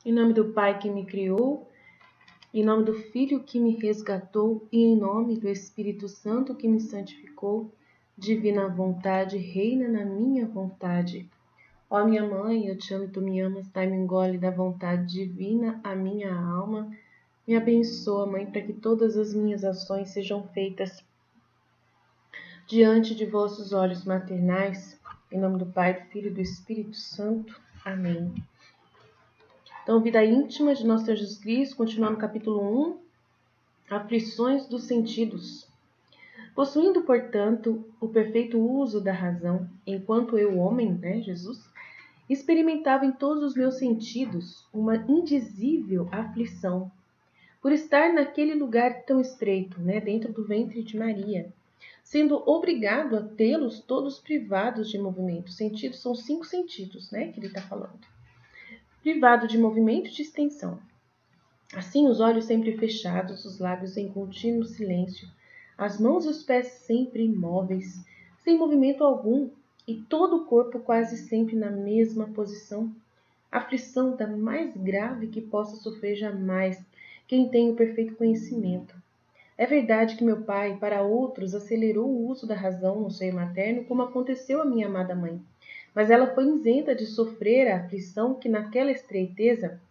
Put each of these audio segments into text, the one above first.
Em nome do Pai que me criou, em nome do Filho que me resgatou e em nome do Espírito Santo que me santificou, divina vontade, reina na minha vontade. Ó minha mãe, eu te amo e tu me amas, dai-me um gole da vontade divina a minha alma. Me abençoa, Mãe, para que todas as minhas ações sejam feitas diante de vossos olhos maternais. Em nome do Pai, do Filho e do Espírito Santo. Amém. Então, vida íntima de nosso Senhor Jesus Cristo, continuando no capítulo 1, aflições dos sentidos. Possuindo, portanto, o perfeito uso da razão, enquanto eu, homem, Jesus, experimentava em todos os meus sentidos uma indizível aflição, por estar naquele lugar tão estreito, dentro do ventre de Maria, sendo obrigado a tê-los todos privados de movimento. Sentidos são 5 sentidos, que ele está falando. Privado de movimento e de extensão. Assim, os olhos sempre fechados, os lábios em contínuo silêncio, as mãos e os pés sempre imóveis, sem movimento algum, e todo o corpo quase sempre na mesma posição. Aflição da mais grave que possa sofrer jamais quem tem o perfeito conhecimento. É verdade que meu pai, para outros, acelerou o uso da razão no seio materno, como aconteceu à minha amada mãe. Mas ela foi isenta de sofrer a aflição que naquela estreiteza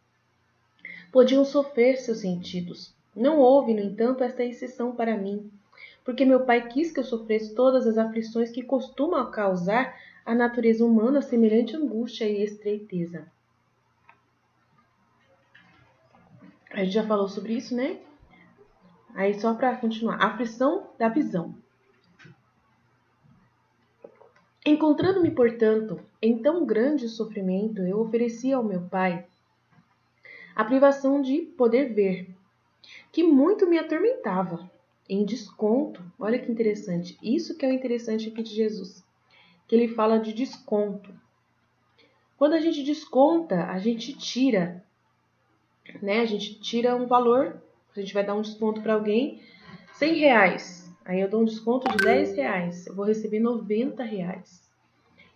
podiam sofrer seus sentidos. Não houve, no entanto, esta exceção para mim, porque meu pai quis que eu sofresse todas as aflições que costumam causar à natureza humana semelhante angústia e estreiteza. A gente já falou sobre isso, Aí só para continuar. Aflição da visão. Encontrando-me, portanto, em tão grande sofrimento, eu ofereci ao meu pai a privação de poder ver, que muito me atormentava. Em desconto, olha que interessante, isso que é o interessante aqui de Jesus, que ele fala de desconto. Quando a gente desconta, a gente tira, A gente tira um valor, a gente vai dar um desconto para alguém, R$100. Aí eu dou um desconto de R$10, eu vou receber R$90.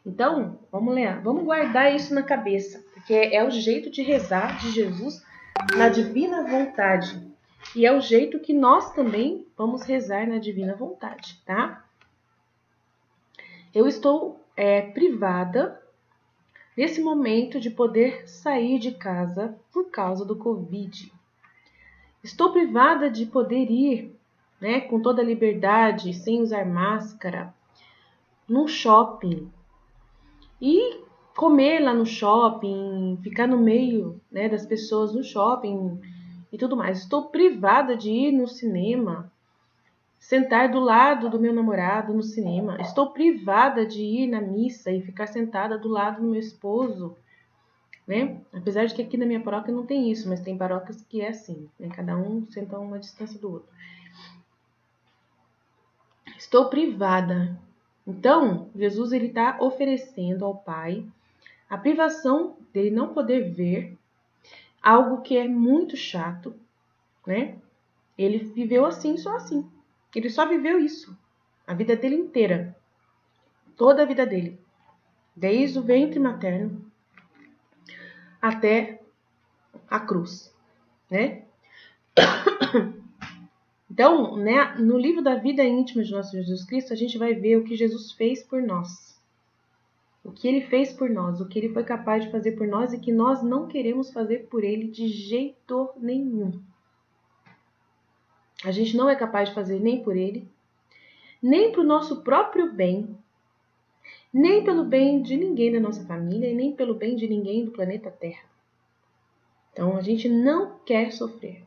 Então, vamos ler, vamos guardar isso na cabeça, porque é o jeito de rezar de Jesus na divina vontade. E é o jeito que nós também vamos rezar na divina vontade, tá? Eu estou privada, nesse momento, de poder sair de casa por causa do Covid. Estou privada de poder ir, com toda a liberdade, sem usar máscara, num shopping. E comer lá no shopping, ficar no meio das pessoas no shopping e tudo mais. Estou privada de ir no cinema, sentar do lado do meu namorado no cinema. Estou privada de ir na missa e ficar sentada do lado do meu esposo, Apesar de que aqui na minha paróquia não tem isso, mas tem paróquias que é assim, Cada um senta a uma distância do outro. Estou privada. Então, Jesus está oferecendo ao Pai a privação dele não poder ver algo que é muito chato, Ele viveu assim, só assim. Ele só viveu isso a vida dele inteira. Toda a vida dele. Desde o ventre materno até a cruz, Então, no livro da vida íntima de nosso Jesus Cristo, a gente vai ver o que Jesus fez por nós. O que ele fez por nós, o que ele foi capaz de fazer por nós e que nós não queremos fazer por ele de jeito nenhum. A gente não é capaz de fazer nem por ele, nem para o nosso próprio bem, nem pelo bem de ninguém da nossa família e nem pelo bem de ninguém do planeta Terra. Então, a gente não quer sofrer.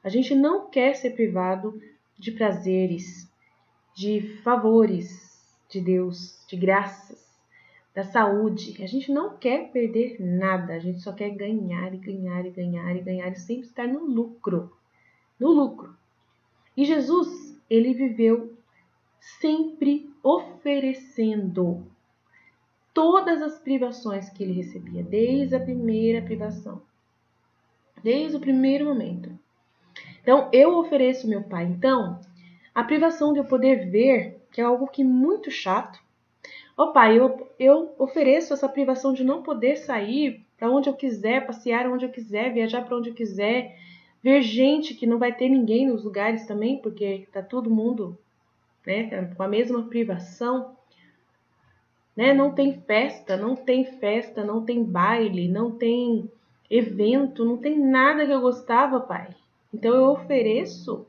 A gente não quer ser privado de prazeres, de favores de Deus, de graças, da saúde. A gente não quer perder nada. A gente só quer ganhar e ganhar e ganhar e ganhar e sempre estar no lucro. No lucro. E Jesus, ele viveu sempre oferecendo todas as privações que ele recebia, desde a primeira privação, desde o primeiro momento. Então, eu ofereço meu Pai. Então, a privação de eu poder ver, que é algo que é muito chato. Ó Pai, eu ofereço essa privação de não poder sair para onde eu quiser, passear onde eu quiser, viajar para onde eu quiser, ver gente que não vai ter ninguém nos lugares também, porque tá todo mundo, né, com a mesma privação, né? Não tem festa, não tem baile, não tem evento, não tem nada que eu gostava, Pai. Então eu ofereço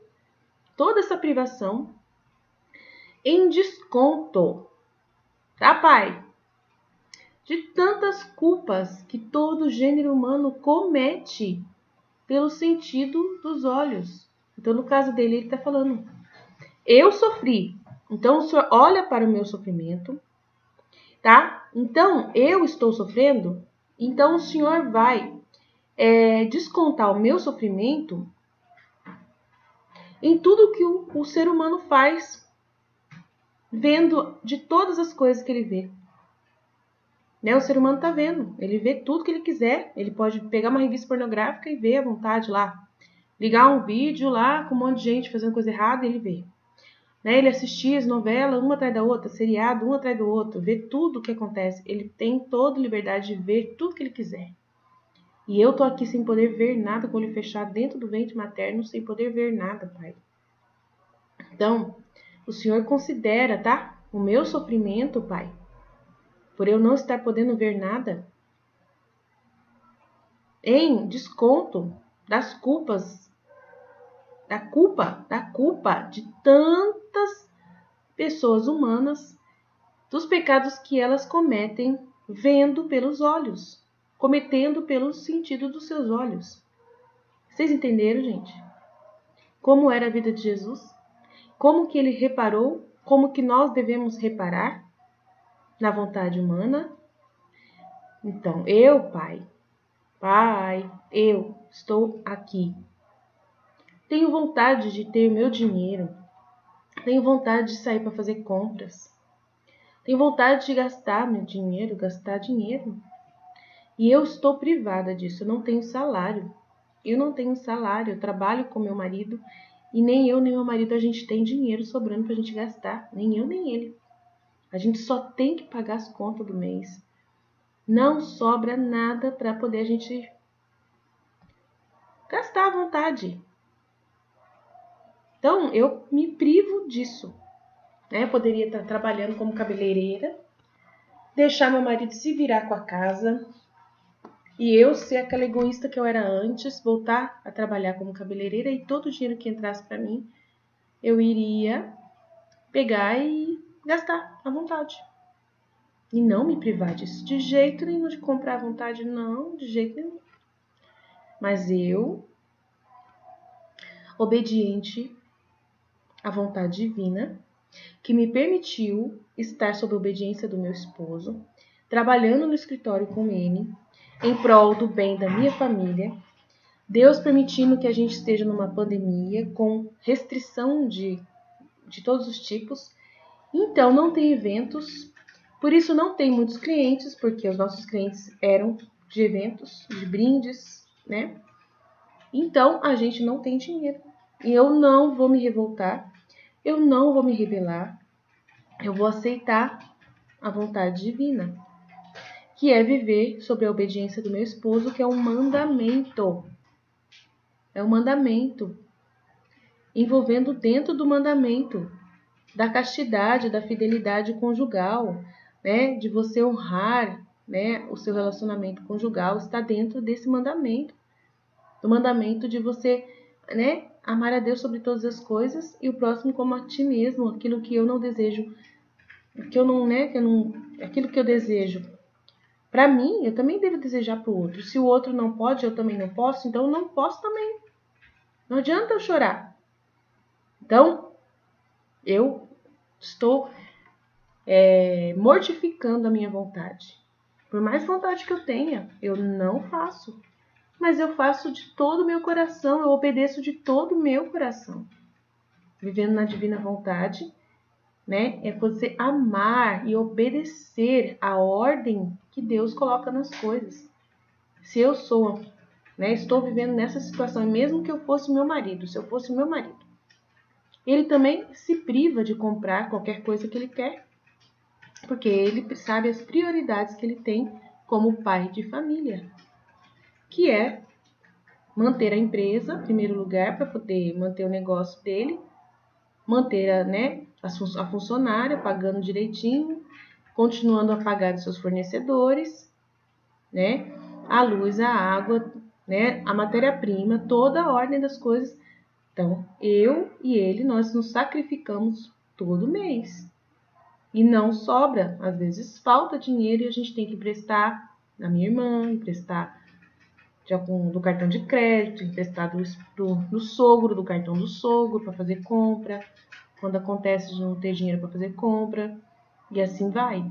toda essa privação em desconto, tá, Pai? De tantas culpas que todo gênero humano comete pelo sentido dos olhos. Então, no caso dele, ele está falando: eu sofri, então o Senhor olha para o meu sofrimento, tá? Então, eu estou sofrendo, então o Senhor vai descontar o meu sofrimento em tudo que o ser humano faz, vendo de todas as coisas que ele vê. Né? O ser humano está vendo, ele vê tudo que ele quiser, ele pode pegar uma revista pornográfica e ver à vontade lá, ligar um vídeo lá com um monte de gente fazendo coisa errada e ele vê. Né? Ele assistir as novelas uma atrás da outra, seriado um atrás do outro, ver tudo o que acontece, ele tem toda a liberdade de ver tudo que ele quiser. E eu tô aqui sem poder ver nada, com o olho fechado dentro do ventre materno, sem poder ver nada, Pai. Então, o Senhor considera, tá? O meu sofrimento, Pai, por eu não estar podendo ver nada, em desconto das culpas, da culpa de tantas pessoas humanas, dos pecados que elas cometem vendo pelos olhos, cometendo pelo sentido dos seus olhos. Vocês entenderam, gente? Como era a vida de Jesus? Como que ele reparou? Como que nós devemos reparar na vontade humana? Então, eu, Pai, eu estou aqui. Tenho vontade de ter meu dinheiro. Tenho vontade de sair para fazer compras. Tenho vontade de gastar meu dinheiro, gastar dinheiro. E eu estou privada disso. Eu não tenho salário. Eu trabalho com meu marido e nem eu nem meu marido a gente tem dinheiro sobrando para a gente gastar. Nem eu nem ele. A gente só tem que pagar as contas do mês. Não sobra nada para poder a gente gastar à vontade. Então, eu me privo disso. Né? Eu poderia estar trabalhando como cabeleireira, deixar meu marido se virar com a casa e eu ser aquela egoísta que eu era antes, voltar a trabalhar como cabeleireira e todo o dinheiro que entrasse para mim, eu iria pegar e gastar à vontade. E não me privar disso. De jeito nenhum, de comprar à vontade, não, de jeito nenhum. Mas eu, obediente à vontade divina, que me permitiu estar sob a obediência do meu esposo, trabalhando no escritório com ele, em prol do bem da minha família, Deus permitindo que a gente esteja numa pandemia com restrição de todos os tipos, então não tem eventos, por isso não tem muitos clientes, porque os nossos clientes eram de eventos, de brindes, né? Então a gente não tem dinheiro. E eu não vou me revoltar, eu não vou me rebelar, eu vou aceitar a vontade divina, que é viver sob a obediência do meu esposo, que é um mandamento. É um mandamento, envolvendo dentro do mandamento da castidade, da fidelidade conjugal, né? De você honrar, né, o seu relacionamento conjugal, está dentro desse mandamento. Do mandamento de você, né, amar a Deus sobre todas as coisas e o próximo como a ti mesmo, aquilo que eu não desejo, aquilo que eu desejo para mim, eu também devo desejar para o outro. Se o outro não pode, eu também não posso, então eu não posso também. Não adianta eu chorar. Então, eu estou mortificando a minha vontade. Por mais vontade que eu tenha, eu não faço. Mas eu faço de todo o meu coração, eu obedeço de todo o meu coração. Vivendo na divina vontade, né? É você amar e obedecer a ordem que Deus coloca nas coisas. Se eu sou, né, estou vivendo nessa situação, mesmo que eu fosse meu marido, se eu fosse meu marido, ele também se priva de comprar qualquer coisa que ele quer, porque ele sabe as prioridades que ele tem como pai de família, que é manter a empresa, em primeiro lugar, para poder manter o negócio dele, manter a funcionária, pagando direitinho, continuando a pagar os seus fornecedores, né? A luz, a água, né? A matéria-prima, toda a ordem das coisas. Então, eu e ele, nós nos sacrificamos todo mês. E não sobra, às vezes falta dinheiro e a gente tem que emprestar da minha irmã, emprestar do cartão de crédito, emprestar do sogro, do cartão do sogro para fazer compra, quando acontece de não ter dinheiro para fazer compra, e assim vai,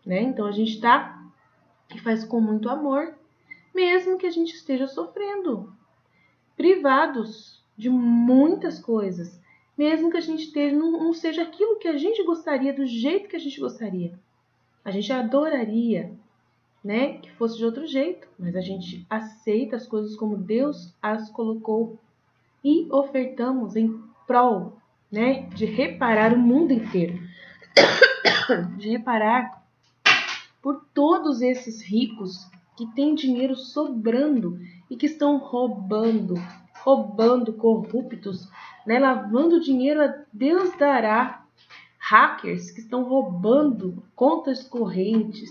né? Então a gente e faz com muito amor, mesmo que a gente esteja sofrendo, privados de muitas coisas, mesmo que a gente não seja aquilo que a gente gostaria, do jeito que a gente gostaria. A gente adoraria, né, que fosse de outro jeito, mas a gente aceita as coisas como Deus as colocou e ofertamos em prol, né, de reparar o mundo inteiro, de reparar por todos esses ricos que têm dinheiro sobrando e que estão roubando, corruptos, né, lavando dinheiro a Deus dará, hackers que estão roubando contas correntes,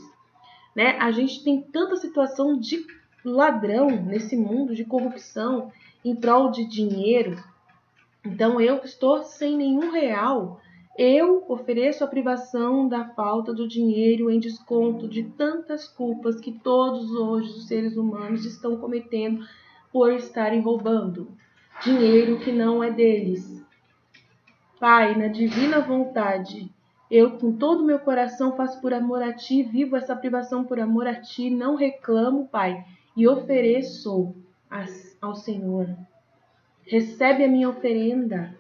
né? A gente tem tanta situação de ladrão nesse mundo, de corrupção em prol de dinheiro. Então, eu que estou sem nenhum real, eu ofereço a privação da falta do dinheiro em desconto de tantas culpas que todos hoje os seres humanos estão cometendo por estarem roubando dinheiro que não é deles. Pai, na divina vontade, eu com todo o meu coração faço por amor a Ti, vivo essa privação por amor a Ti, não reclamo, Pai, e ofereço ao Senhor. Recebe a minha oferenda.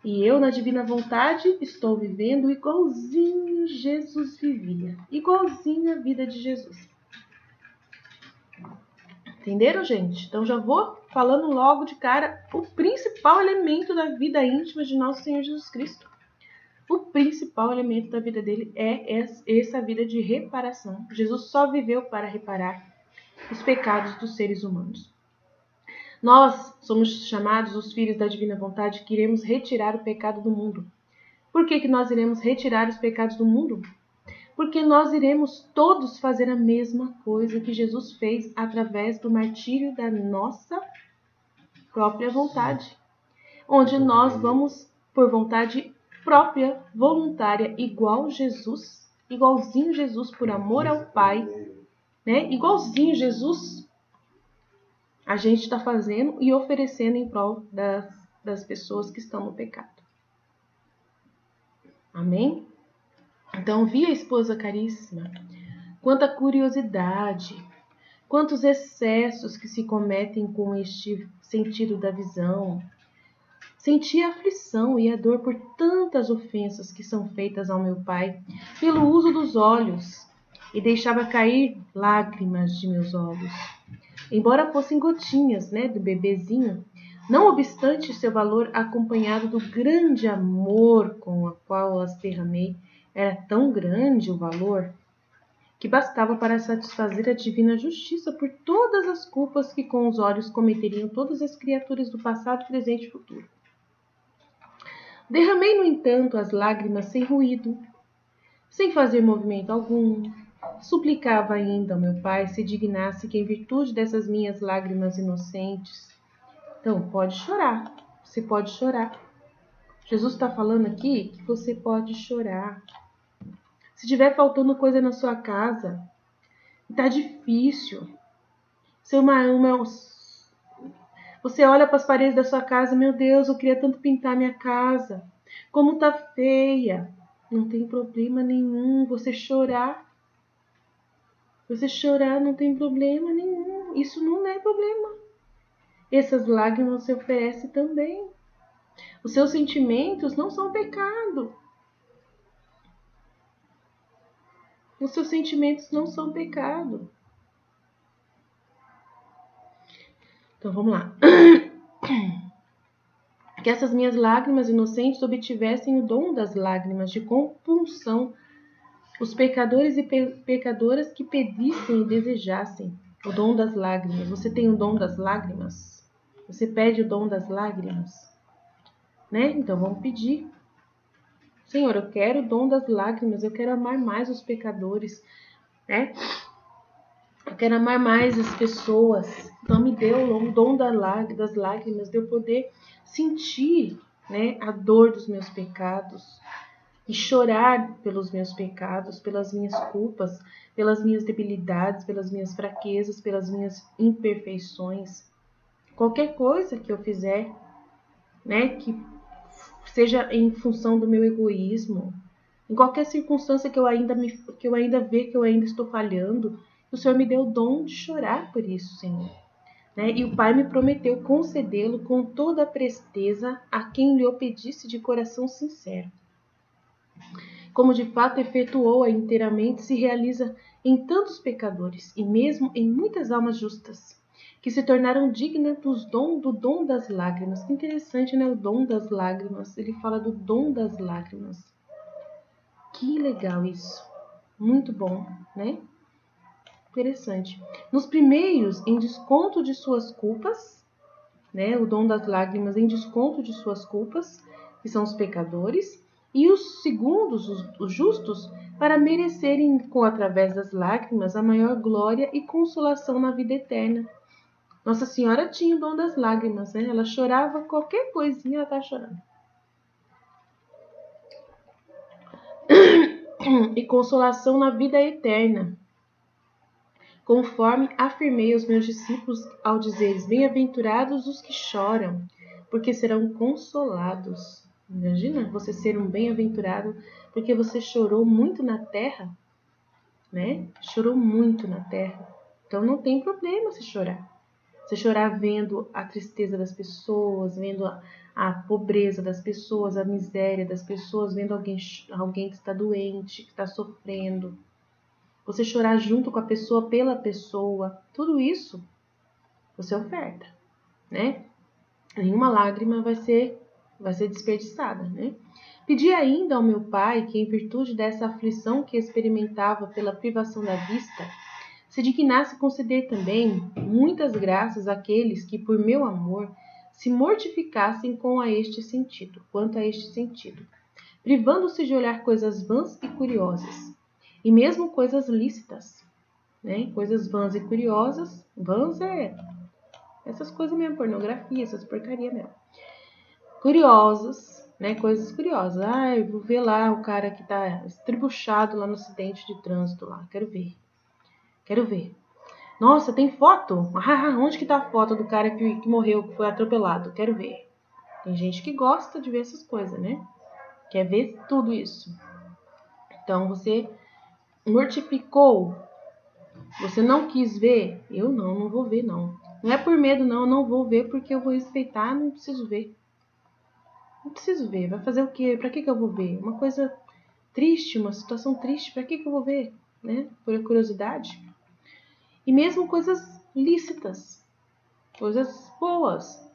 E eu, na divina vontade, estou vivendo igualzinho Jesus vivia. Igualzinho a vida de Jesus. Entenderam, gente? Então já vou falando logo de cara o principal elemento da vida íntima de nosso Senhor Jesus Cristo. O principal elemento da vida dele é essa vida de reparação. Jesus só viveu para reparar os pecados dos seres humanos. Nós somos chamados os filhos da divina vontade que iremos retirar o pecado do mundo. Por que nós iremos retirar os pecados do mundo? Porque nós iremos todos fazer a mesma coisa que Jesus fez através do martírio da nossa própria vontade. Onde nós vamos, por vontade própria, voluntária, igualzinho Jesus, por amor ao Pai, né? Igualzinho Jesus, a gente está fazendo e oferecendo em prol das pessoas que estão no pecado. Amém? Então, vi a esposa caríssima, quanta curiosidade, quantos excessos que se cometem com este sentido da visão. Senti a aflição e a dor por tantas ofensas que são feitas ao meu Pai, pelo uso dos olhos, e deixava cair lágrimas de meus olhos. Embora fossem gotinhas, do bebezinho, não obstante seu valor acompanhado do grande amor com o qual as derramei, era tão grande o valor que bastava para satisfazer a divina justiça por todas as culpas que com os olhos cometeriam todas as criaturas do passado, presente e futuro. Derramei, no entanto, as lágrimas sem ruído, sem fazer movimento algum. Suplicava ainda ao meu Pai se dignasse que, em virtude dessas minhas lágrimas inocentes... Então, pode chorar. Você pode chorar. Jesus está falando aqui que você pode chorar. Se tiver faltando coisa na sua casa, está difícil. Você olha para as paredes da sua casa, meu Deus, eu queria tanto pintar minha casa. Como tá feia. Não tem problema nenhum você chorar. Você chorar não tem problema nenhum. Isso não é problema. Essas lágrimas você oferece também. Os seus sentimentos não são pecado. Os seus sentimentos não são pecado. Então vamos lá. Que essas minhas lágrimas inocentes obtivessem o dom das lágrimas de compunção os pecadores e pecadoras que pedissem e desejassem o dom das lágrimas. Você tem o dom das lágrimas? Você pede o dom das lágrimas? Né? Então vamos pedir. Senhor, eu quero o dom das lágrimas, eu quero amar mais os pecadores, né? Eu quero amar mais as pessoas. Então me dê o dom das lágrimas, de eu poder sentir, né, a dor dos meus pecados e chorar pelos meus pecados, pelas minhas culpas, pelas minhas debilidades, pelas minhas fraquezas, pelas minhas imperfeições. Qualquer coisa que eu fizer, né, que seja em função do meu egoísmo, em qualquer circunstância que eu ainda veja que eu ainda estou falhando, o Senhor me deu o dom de chorar por isso, Senhor. Né? E o Pai me prometeu concedê-lo com toda a presteza a quem lhe o pedisse de coração sincero. Como de fato efetuou-a inteiramente, se realiza em tantos pecadores, e mesmo em muitas almas justas, que se tornaram dignas do dom das lágrimas. Que interessante, né? O dom das lágrimas. Ele fala do dom das lágrimas. Que legal isso. Muito bom, né? Interessante. Nos primeiros, em desconto de suas culpas, né? O dom das lágrimas em desconto de suas culpas, que são os pecadores, e os segundos, os justos, para merecerem, através das lágrimas, a maior glória e consolação na vida eterna. Nossa Senhora tinha o dom das lágrimas, né? Ela chorava qualquer coisinha, ela estava chorando. E consolação na vida eterna. Conforme afirmei aos meus discípulos ao dizeres: bem-aventurados os que choram, porque serão consolados. Imagina você ser um bem-aventurado porque você chorou muito na terra, né? Chorou muito na terra. Então não tem problema se chorar. Você chorar vendo a tristeza das pessoas, vendo a pobreza das pessoas, a miséria das pessoas, vendo alguém que está doente, que está sofrendo. Você chorar junto com a pessoa, pela pessoa, tudo isso você oferta, né? Nenhuma lágrima vai ser desperdiçada, né? Pedi ainda ao meu Pai que, em virtude dessa aflição que experimentava pela privação da vista, se dignasse conceder também muitas graças àqueles que, por meu amor, se mortificassem quanto a este sentido, privando-se de olhar coisas vãs e curiosas, e mesmo coisas lícitas, né? Coisas vãs e curiosas. Vãs é essas coisas mesmo, pornografia, essas porcaria mesmo. Curiosas, né? Coisas curiosas. Ah, eu vou ver lá o cara que tá estribuchado lá no acidente de trânsito lá. Quero ver. Nossa, tem foto? Ah, onde que tá a foto do cara que morreu, que foi atropelado? Quero ver. Tem gente que gosta de ver essas coisas, né? Quer ver tudo isso. Então, você mortificou. Você não quis ver? Eu não vou ver, não. Não é por medo, não. Eu não vou ver porque eu vou respeitar, não preciso ver. Não preciso ver. Vai fazer o quê? Pra que eu vou ver? Uma coisa triste, uma situação triste, pra que eu vou ver? Né? Por curiosidade. E mesmo coisas lícitas, coisas boas,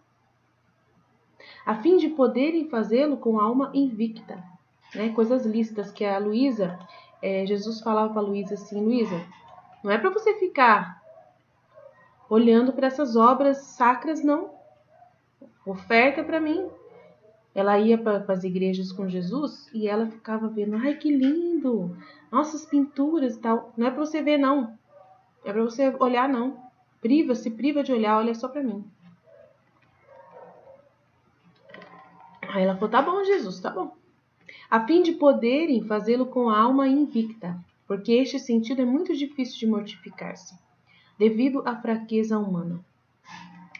a fim de poderem fazê-lo com alma invicta, né? Coisas lícitas que a Luísa, Jesus falava para Luísa assim: Luísa, não é para você ficar olhando para essas obras sacras, não. Oferta para mim. Ela ia para as igrejas com Jesus e ela ficava vendo, ai que lindo, nossas pinturas e tal. Não é para você ver, não. É para você olhar, não. Se priva de olhar, olha só para mim. Aí ela falou, tá bom, Jesus, tá bom. A fim de poderem fazê-lo com a alma invicta, porque este sentido é muito difícil de mortificar-se, devido à fraqueza humana,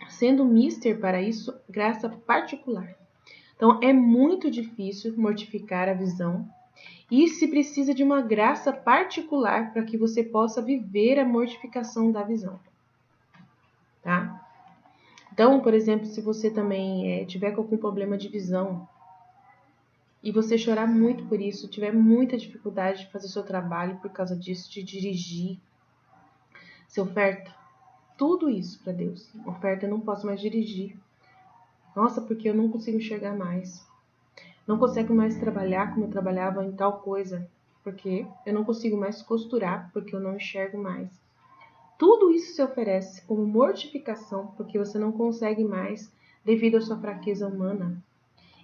sendo mister para isso graça particular. Então, é muito difícil mortificar a visão e se precisa de uma graça particular para que você possa viver a mortificação da visão, tá? Então, por exemplo, se você também tiver com algum problema de visão e você chorar muito por isso, tiver muita dificuldade de fazer seu trabalho por causa disso, de dirigir, você oferta tudo isso para Deus. Oferta, eu não posso mais dirigir. Nossa, porque eu não consigo enxergar mais. Não consigo mais trabalhar como eu trabalhava em tal coisa, porque eu não consigo mais costurar, porque eu não enxergo mais. Tudo isso se oferece como mortificação, porque você não consegue mais devido à sua fraqueza humana.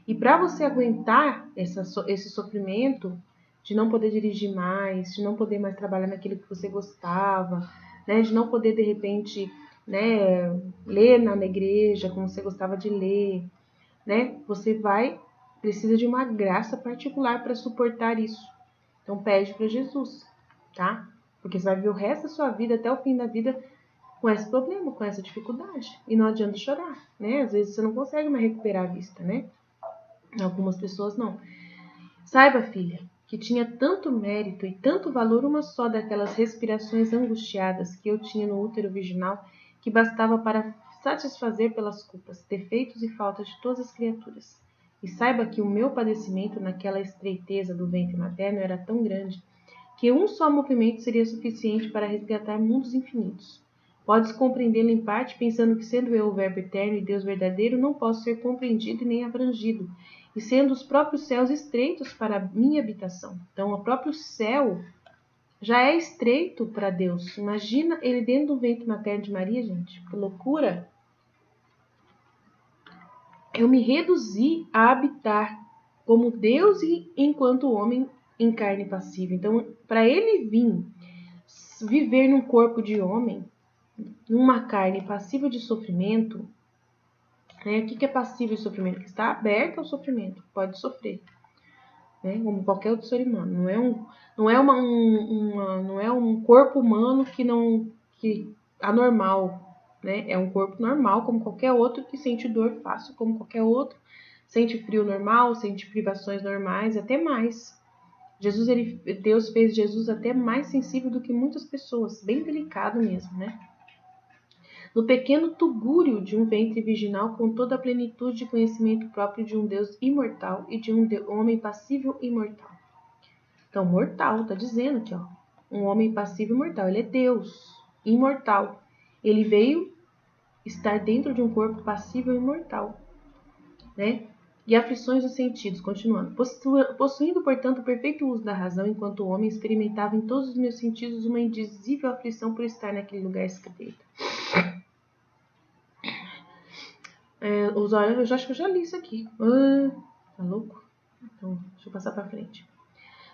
E para você aguentar esse sofrimento de não poder dirigir mais, de não poder mais trabalhar naquilo que você gostava, né, de não poder de repente, né, ler na igreja como você gostava de ler, né, você precisa de uma graça particular para suportar isso. Então pede para Jesus, tá? Porque você vai ver o resto da sua vida, até o fim da vida, com esse problema, com essa dificuldade. E não adianta chorar, né? Às vezes você não consegue mais recuperar a vista, né? Algumas pessoas não. Saiba, filha, que tinha tanto mérito e tanto valor uma só daquelas respirações angustiadas que eu tinha no útero virginal, que bastava para satisfazer pelas culpas, defeitos e faltas de todas as criaturas. E saiba que o meu padecimento naquela estreiteza do ventre materno era tão grande que um só movimento seria suficiente para resgatar mundos infinitos. Podes compreendê-lo em parte pensando que, sendo eu o Verbo eterno e Deus verdadeiro, não posso ser compreendido e nem abrangido, e sendo os próprios céus estreitos para a minha habitação. Então, o próprio céu já é estreito para Deus. Imagina ele dentro do ventre materno de Maria, gente. Que loucura! Eu me reduzi a habitar como Deus e enquanto homem em carne passiva. Então, para ele vir viver num corpo de homem, numa carne passiva de sofrimento, né? O que é passivo de sofrimento? Que está aberto ao sofrimento, pode sofrer, né? Como qualquer outro ser humano. Não é um corpo humano que anormal, né? É um corpo normal, como qualquer outro, que sente dor fácil, como qualquer outro, sente frio normal, sente privações normais, até mais. Deus fez Jesus até mais sensível do que muitas pessoas, bem delicado mesmo, né? No pequeno tugúrio de um ventre virginal, com toda a plenitude de conhecimento próprio de um Deus imortal e de um homem passível e mortal. Então, mortal, tá dizendo aqui, ó. Um homem passível e mortal. Ele é Deus, imortal. Ele veio estar dentro de um corpo passível e mortal, né? E aflições dos sentidos, continuando. Possuindo, portanto, o perfeito uso da razão, enquanto homem, experimentava em todos os meus sentidos uma indizível aflição por estar naquele lugar estreito. Os olhos, eu já acho que eu já li isso aqui. Tá louco? Então, deixa eu passar para frente.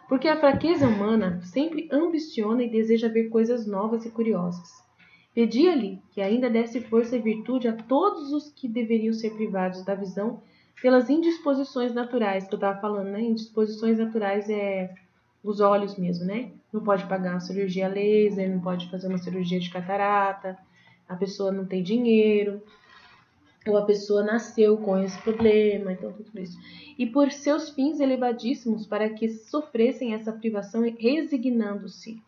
Porque a fraqueza humana sempre ambiciona e deseja ver coisas novas e curiosas. Pedia-lhe que ainda desse força e virtude a todos os que deveriam ser privados da visão pelas indisposições naturais, que eu estava falando, né? Indisposições naturais é os olhos mesmo, né? Não pode pagar uma cirurgia laser, não pode fazer uma cirurgia de catarata, a pessoa não tem dinheiro, ou a pessoa nasceu com esse problema, então tudo isso. E por seus fins elevadíssimos, para que sofressem essa privação resignando-se.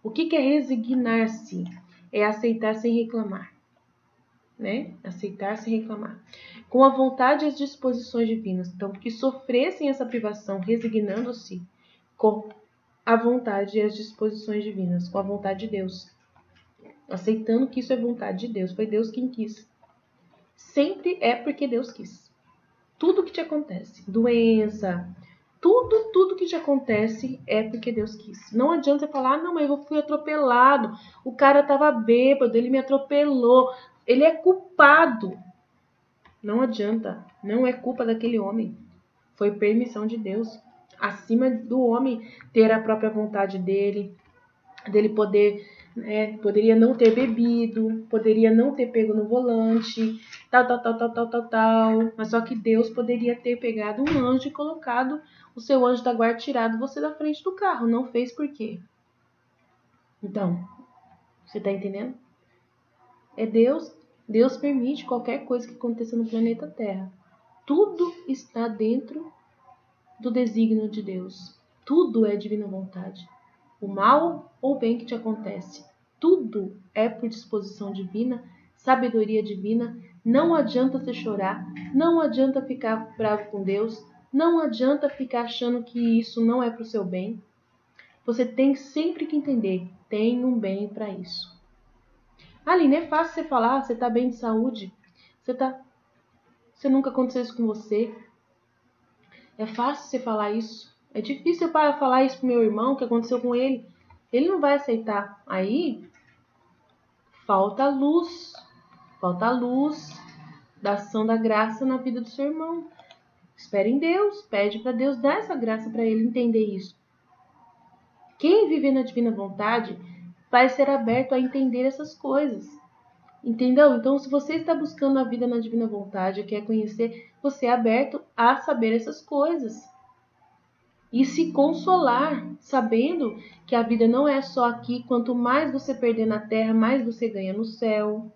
O que é resignar-se? É aceitar sem reclamar, né? Aceitar sem reclamar. Com a vontade e as disposições divinas. Então, que sofressem essa privação resignando-se com a vontade e as disposições divinas, com a vontade de Deus. Aceitando que isso é vontade de Deus, foi Deus quem quis. Sempre é porque Deus quis. Tudo que te acontece, doença, tudo que te acontece é porque Deus quis. Não adianta você falar, não, mas eu fui atropelado, o cara estava bêbado, ele me atropelou, ele é culpado. Não adianta, não é culpa daquele homem. Foi permissão de Deus. Acima do homem ter a própria vontade dele poder, poderia não ter bebido, poderia não ter pego no volante, tal. Mas só que Deus poderia ter pegado um anjo e colocado o seu anjo da guarda, tirado você da frente do carro. Não fez por quê? Então, você tá entendendo? É Deus. Deus permite qualquer coisa que aconteça no planeta Terra. Tudo está dentro do desígnio de Deus. Tudo é divina vontade. O mal ou o bem que te acontece, tudo é por disposição divina, sabedoria divina. Não adianta você chorar, não adianta ficar bravo com Deus, não adianta ficar achando que isso não é para o seu bem. Você tem sempre que entender, tem um bem para isso. Aline, é fácil você falar, você está bem de saúde, você nunca aconteceu isso com você. É fácil você falar isso. É difícil para falar isso pro meu irmão, o que aconteceu com ele. Ele não vai aceitar. Aí, falta a luz da ação da graça na vida do seu irmão. Espere em Deus, pede para Deus dar essa graça para ele entender isso. Quem viver na divina vontade vai ser aberto a entender essas coisas. Entendeu? Então, se você está buscando a vida na divina vontade, quer conhecer, você é aberto a saber essas coisas. E se consolar, sabendo que a vida não é só aqui, quanto mais você perder na terra, mais você ganha no céu,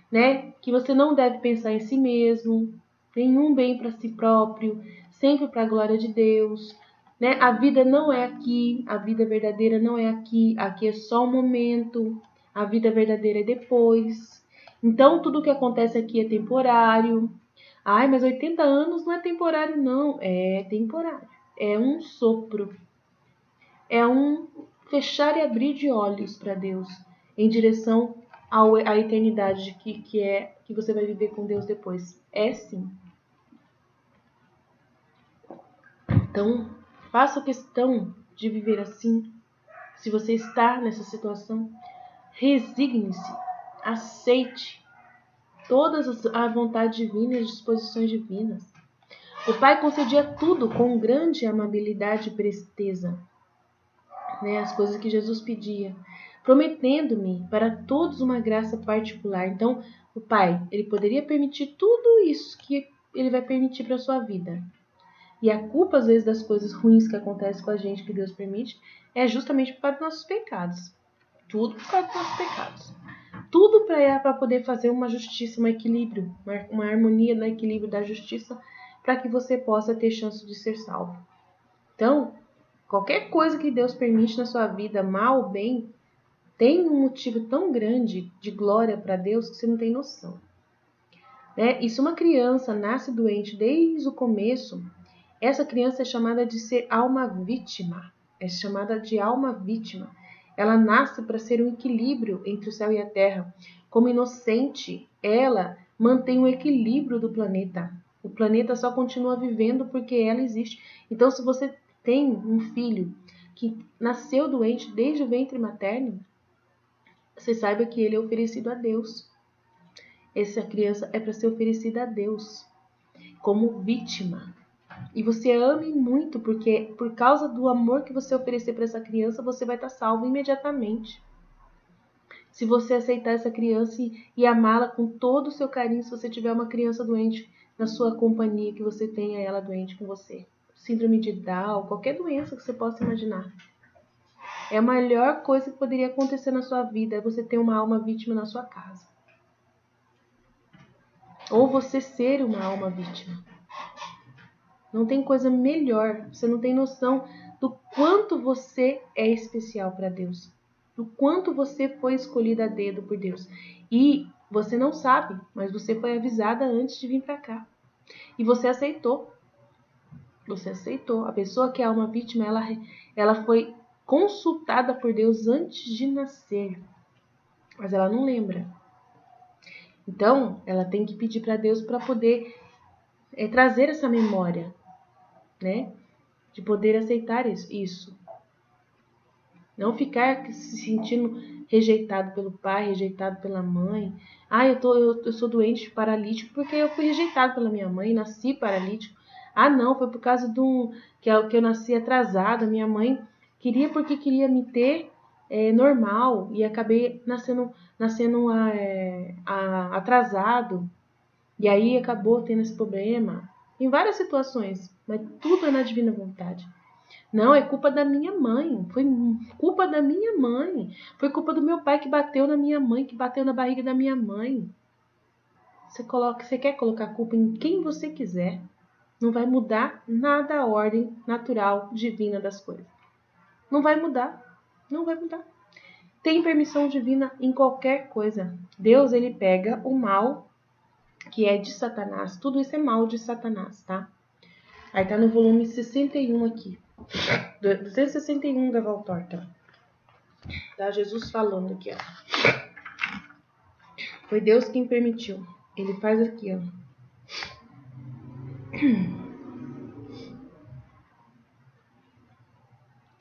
né? Que você não deve pensar em si mesmo, nenhum bem para si próprio, sempre para a glória de Deus, né? A vida não é aqui, a vida verdadeira não é aqui, aqui é só um momento, a vida verdadeira é depois. Então, tudo que acontece aqui é temporário. Ai, mas 80 anos não é temporário, não. É temporário. É um sopro. É um fechar e abrir de olhos para Deus, em direção à eternidade que você vai viver com Deus depois. É sim. Então, faça questão de viver assim. Se você está nessa situação, resigne-se, aceite todas as vontades divinas e as disposições divinas. O Pai concedia tudo com grande amabilidade e presteza, né? As coisas que Jesus pedia, prometendo-me para todos uma graça particular. Então, o Pai, ele poderia permitir tudo isso que ele vai permitir para a sua vida. E a culpa, às vezes, das coisas ruins que acontecem com a gente, que Deus permite, é justamente por causa dos nossos pecados. Tudo por causa dos nossos pecados. Tudo para poder fazer uma justiça, um equilíbrio, uma harmonia no equilíbrio da justiça, para que você possa ter chance de ser salvo. Então, qualquer coisa que Deus permite na sua vida, mal ou bem, tem um motivo tão grande de glória para Deus que você não tem noção. Né? E se uma criança nasce doente desde o começo, essa criança é chamada de ser alma vítima. É chamada de alma vítima. Ela nasce para ser um equilíbrio entre o céu e a terra. Como inocente, ela mantém o equilíbrio do planeta. O planeta só continua vivendo porque ela existe. Então, se você tem um filho que nasceu doente desde o ventre materno, você saiba que ele é oferecido a Deus. Essa criança é para ser oferecida a Deus como vítima. E você ame muito, porque por causa do amor que você oferecer para essa criança, você vai estar salvo imediatamente. Se você aceitar essa criança e amá-la com todo o seu carinho, se você tiver uma criança doente na sua companhia, que você tenha ela doente com você. Síndrome de Down, qualquer doença que você possa imaginar. É a melhor coisa que poderia acontecer na sua vida, é você ter uma alma vítima na sua casa. Ou você ser uma alma vítima. Não tem coisa melhor. Você não tem noção do quanto você é especial para Deus. Do quanto você foi escolhida a dedo por Deus. E você não sabe, mas você foi avisada antes de vir para cá. E você aceitou. Você aceitou. A pessoa que é uma vítima, ela foi consultada por Deus antes de nascer. Mas ela não lembra. Então, ela tem que pedir para Deus para poder trazer essa memória, né? De poder aceitar isso. Não ficar se sentindo rejeitado pelo pai, rejeitado pela mãe. Ah, eu sou doente, paralítico, porque eu fui rejeitado pela minha mãe, nasci paralítico. Ah, não, foi por causa que eu nasci atrasada. Minha mãe queria porque queria me ter normal e acabei nascendo atrasado. E aí acabou tendo esse problema. Em várias situações, mas tudo é na divina vontade. Não, é culpa da minha mãe. Foi culpa da minha mãe. Foi culpa do meu pai que bateu na minha mãe, que bateu na barriga da minha mãe. Você quer colocar a culpa em quem você quiser. Não vai mudar nada a ordem natural, divina das coisas. Não vai mudar. Não vai mudar. Tem permissão divina em qualquer coisa. Deus, ele pega o mal que é de Satanás. Tudo isso é mal de Satanás, tá? Aí tá no volume 61 aqui. 261 da Valtorta. Tá? Jesus falando aqui, ó. Foi Deus quem permitiu. Ele faz aqui, ó.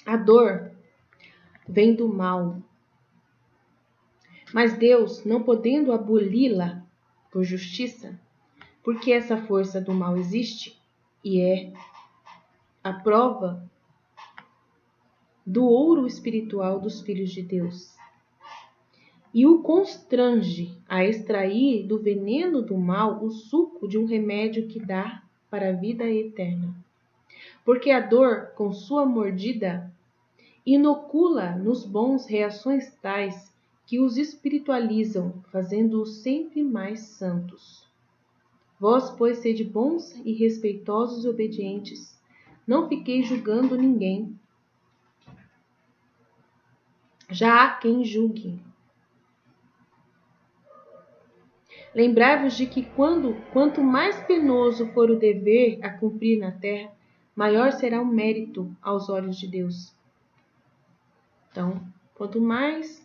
A dor vem do mal, mas Deus, não podendo aboli-la por justiça, porque essa força do mal existe e é a prova do ouro espiritual dos filhos de Deus, e o constrange a extrair do veneno do mal o suco de um remédio que dá para a vida eterna. Porque a dor, com sua mordida, inocula nos bons reações tais que os espiritualizam, fazendo-os sempre mais santos. Vós, pois, sede bons e respeitosos e obedientes. Não fiqueis julgando ninguém. Já há quem julgue. Lembrai-vos de que quanto mais penoso for o dever a cumprir na terra, maior será o mérito aos olhos de Deus. Então, quanto mais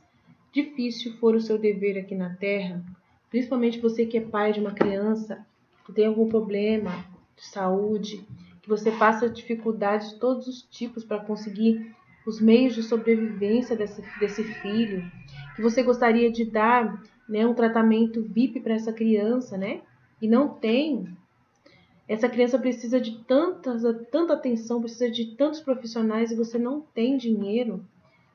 difícil for o seu dever aqui na terra, principalmente você que é pai de uma criança, que tem algum problema de saúde, que você passa dificuldades de todos os tipos para conseguir os meios de sobrevivência desse filho, que você gostaria de dar, né, um tratamento VIP para essa criança, né? E não tem. Essa criança precisa de tanta atenção, precisa de tantos profissionais e você não tem dinheiro.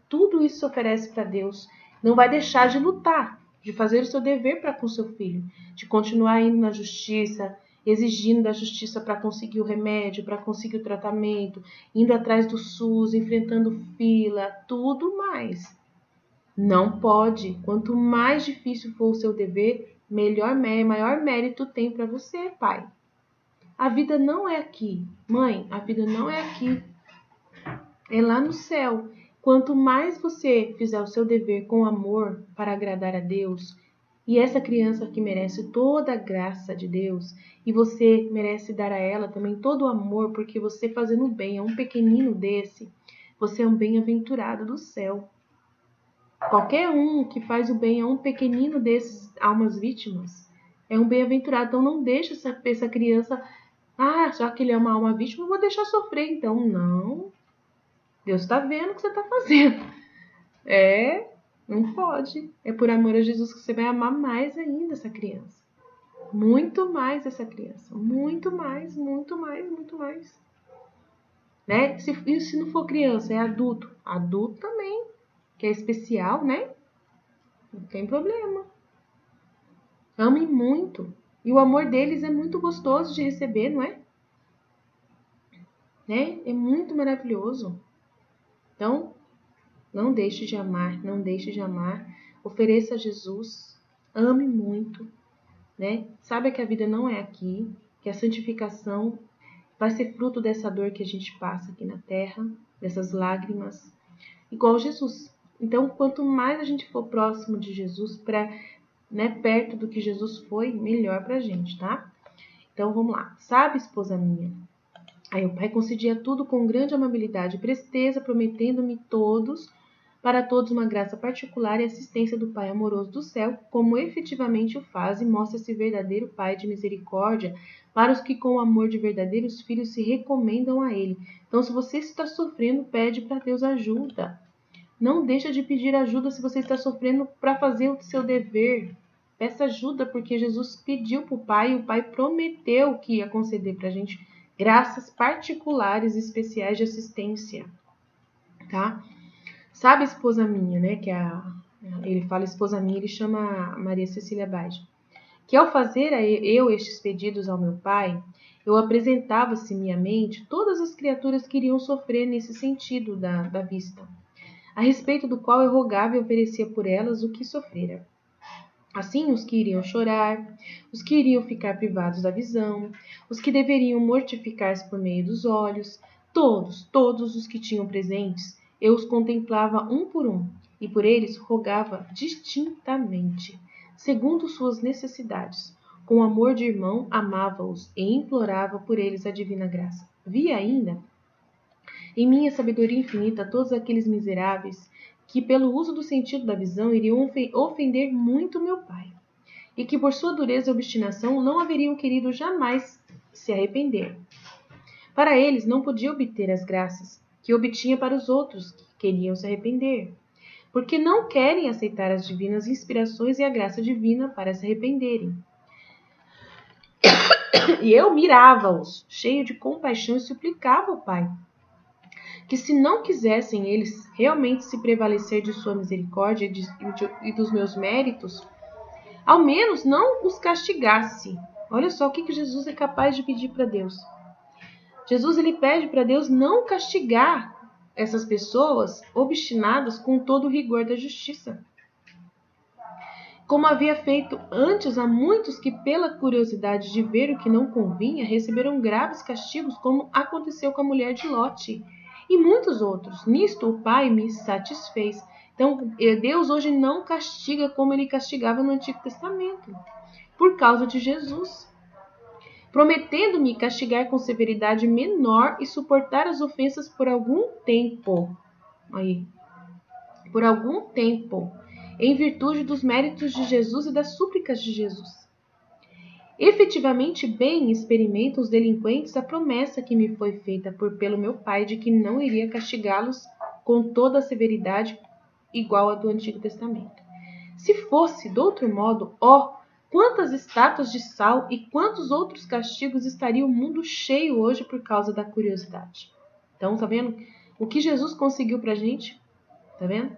Tudo isso se oferece para Deus. Não vai deixar de lutar, de fazer o seu dever para com seu filho, de continuar indo na justiça, exigindo da justiça para conseguir o remédio, para conseguir o tratamento, indo atrás do SUS, enfrentando fila, tudo mais. Não pode. Quanto mais difícil for o seu dever, maior mérito tem para você, pai. A vida não é aqui. Mãe, a vida não é aqui. É lá no céu. Quanto mais você fizer o seu dever com amor para agradar a Deus, e essa criança que merece toda a graça de Deus, e você merece dar a ela também todo o amor, porque você fazendo o bem a um pequenino desse, você é um bem-aventurado do céu. Qualquer um que faz o bem a um pequenino desses almas vítimas é um bem-aventurado. Então não deixa essa criança, já que ele é uma alma vítima, eu vou deixar sofrer. Então, não. Deus está vendo o que você está fazendo. Não pode. É por amor a Jesus que você vai amar mais ainda essa criança. Muito mais essa criança. Muito mais, muito mais, muito mais. Né? E se não for criança, é adulto. Adulto também, que é especial, né? Não tem problema. Amem muito. E o amor deles é muito gostoso de receber, não é? Né? É muito maravilhoso. Então, não deixe de amar, não deixe de amar. Ofereça a Jesus, ame muito, né? Saiba que a vida não é aqui, que a santificação vai ser fruto dessa dor que a gente passa aqui na terra, dessas lágrimas, igual Jesus. Então, quanto mais a gente for próximo de Jesus, perto do que Jesus foi, melhor pra gente, tá? Então, vamos lá. Sabe, esposa minha? Aí o pai concedia tudo com grande amabilidade e presteza, prometendo-me para todos uma graça particular e assistência do Pai amoroso do céu, como efetivamente o faz e mostra-se verdadeiro Pai de misericórdia para os que com o amor de verdadeiros filhos se recomendam a Ele. Então, se você está sofrendo, pede para Deus ajuda. Não deixa de pedir ajuda se você está sofrendo para fazer o seu dever. Peça ajuda porque Jesus pediu para o Pai e o Pai prometeu que ia conceder para a gente graças particulares e especiais de assistência, tá? Sabe, esposa minha, né? Ele fala esposa minha, ele chama Maria Cecília Bage. Que ao fazer eu estes pedidos ao meu pai, eu apresentava-se minha mente todas as criaturas que iriam sofrer nesse sentido da vista, a respeito do qual eu rogava e oferecia por elas o que sofrera. Assim, os que iriam chorar, os que iriam ficar privados da visão, os que deveriam mortificar-se por meio dos olhos, todos os que tinham presentes, eu os contemplava um por um, e por eles rogava distintamente, segundo suas necessidades. Com amor de irmão, amava-os e implorava por eles a divina graça. Vi ainda, em minha sabedoria infinita, todos aqueles miseráveis que, pelo uso do sentido da visão, iriam ofender muito meu pai, e que, por sua dureza e obstinação, não haveriam querido jamais se arrepender. Para eles, não podia obter as graças que obtinha para os outros que queriam se arrepender, porque não querem aceitar as divinas inspirações e a graça divina para se arrependerem. E eu mirava-os, cheio de compaixão, e suplicava ao Pai que, se não quisessem eles realmente se prevalecer de sua misericórdia e dos meus méritos, ao menos não os castigasse. Olha só o que Jesus é capaz de pedir para Deus. Jesus ele pede para Deus não castigar essas pessoas obstinadas com todo o rigor da justiça, como havia feito antes a muitos que, pela curiosidade de ver o que não convinha, receberam graves castigos, como aconteceu com a mulher de Lote e muitos outros. Nisto o Pai me satisfez. Então, Deus hoje não castiga como ele castigava no Antigo Testamento, por causa de Jesus, prometendo-me castigar com severidade menor e suportar as ofensas por algum tempo. Aí, por algum tempo, em virtude dos méritos de Jesus e das súplicas de Jesus. Efetivamente bem experimentam os delinquentes a promessa que me foi feita pelo meu Pai de que não iria castigá-los com toda a severidade igual a do Antigo Testamento. Se fosse de outro modo, quantas estátuas de sal e quantos outros castigos estaria o mundo cheio hoje por causa da curiosidade. Então, tá vendo? O que Jesus conseguiu pra gente? Tá vendo?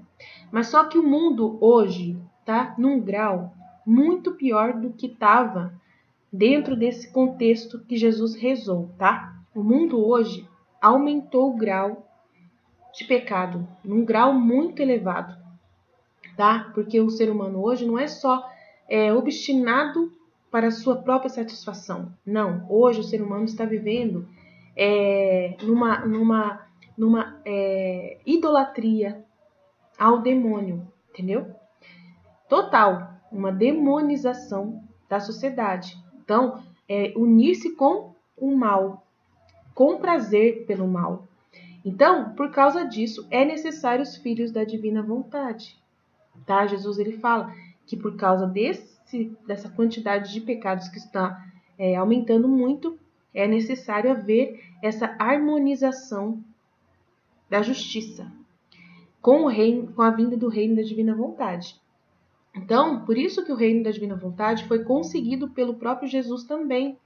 Mas só que o mundo hoje tá num grau muito pior do que estava dentro desse contexto que Jesus rezou, tá? O mundo hoje aumentou o grau de pecado, num grau muito elevado, tá? Porque o ser humano hoje não é só obstinado para a sua própria satisfação. Não, hoje o ser humano está vivendo numa idolatria ao demônio, entendeu? Total, uma demonização da sociedade. Então, unir-se com o mal, com prazer pelo mal. Então, por causa disso, é necessário os filhos da divina vontade. Tá? Jesus ele fala que por causa dessa quantidade de pecados que está aumentando muito, é necessário haver essa harmonização da justiça com o reino, com a vinda do reino da divina vontade. Então, por isso que o reino da divina vontade foi conseguido pelo próprio Jesus também,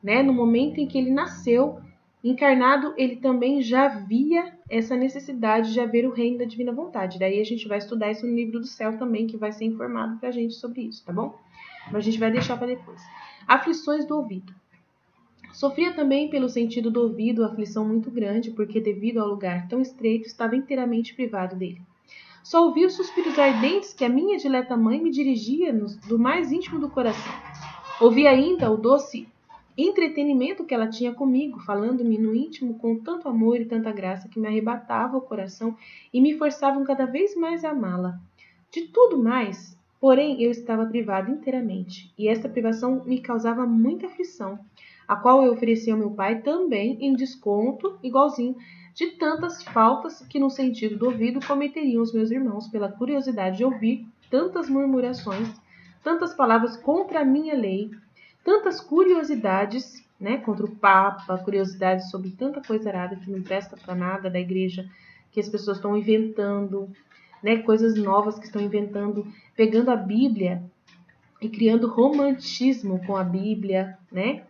né? No momento em que ele nasceu, encarnado, ele também já via essa necessidade de haver o reino da divina vontade. Daí a gente vai estudar isso no livro do céu também, que vai ser informado pra gente sobre isso, tá bom? Mas a gente vai deixar para depois. Aflições do ouvido. Sofria também pelo sentido do ouvido aflição muito grande, porque devido ao lugar tão estreito, estava inteiramente privado dele. Só ouvia os suspiros ardentes que a minha dileta mãe me dirigia do mais íntimo do coração. Ouvia ainda o doce entretenimento que ela tinha comigo, falando-me no íntimo com tanto amor e tanta graça que me arrebatava o coração e me forçavam cada vez mais a amá-la. De tudo mais, porém, eu estava privado inteiramente, e esta privação me causava muita aflição, a qual eu oferecia ao meu pai também em desconto igualzinho de tantas faltas que no sentido do ouvido cometeriam os meus irmãos pela curiosidade de ouvir tantas murmurações, tantas palavras contra a minha lei, tantas curiosidades, né, contra o Papa, curiosidades sobre tanta coisa arada que não presta para nada da igreja, que as pessoas estão inventando, né, coisas novas que estão inventando, pegando a Bíblia e criando romantismo com a Bíblia, né,